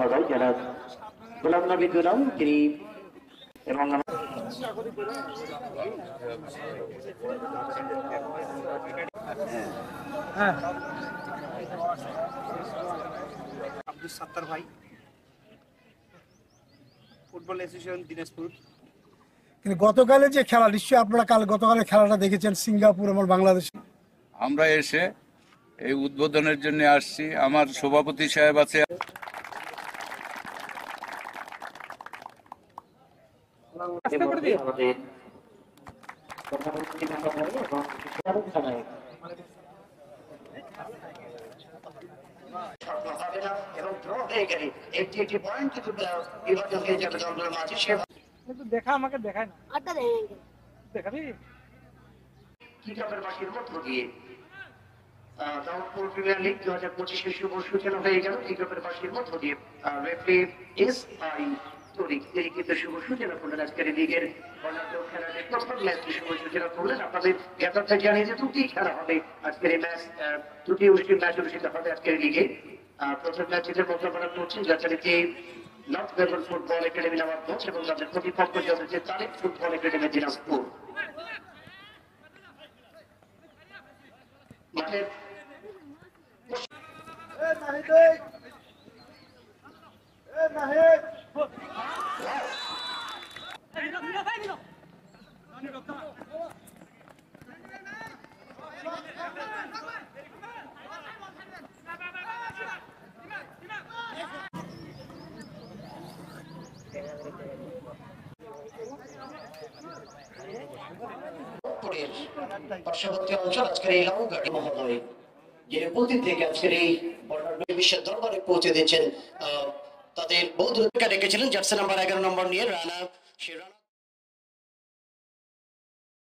মহোদয় যারা গোলাম নবী দুলাল তিনি এবং আব্দুল সাত্তার ভাই, ফুটবল অ্যাসোসিয়েশন দিনাজপুর। কিন্তু গতকালের যে খেলা, নিশ্চয়ই আপনারা গতকালের খেলাটা দেখেছেন, সিঙ্গাপুর এবং বাংলাদেশ। আমরা এসে এই উদ্বোধনের জন্য আসছি। আমার সভাপতি সাহেব আছে। দেখা আমাকে দেখায় না, দেখাবি কিতাবের বাসীর মধ্য দিয়ে দাউদপুর প্রিমিয়ার লিগ 2025 শুভ সূচনা হয়ে গেল। কিতাবের বাসীর মধ্য দিয়ে রেফারি SI তরিক তিনি কিন্তু শুভ সূচনা করলেন আজকের লিগের খেলার প্রথম ম্যাচটি শুভ সূচনা করলেন। আপনাদের জ্ঞাতার্থে জানিয়ে যে দুটি খেলা হবে আজকের এই ম্যাচ, দুটি ম্যাচ অনুষ্ঠিত হবে আজকের লিগে। প্রথম ম্যাচটিতে মোকাবেলা করছেন যথারীতি north Bengal football academy Nawabganj এবং তাদের প্রতিপক্ষ যথারীতি তারেক ফুটবল একাডেমি দিনাজপুর। মাঠের পার্শ্ববর্তী অঞ্চল আজকের এই লাউগাড়ি মহোদয় যিনি প্রতি থেকে আজকের এই বিশ্বের দরবারে পৌঁছে দিচ্ছেন তাদের বহু রেখেছিলেন জার্সি নাম্বার 11 নম্বর নিয়ে রানা।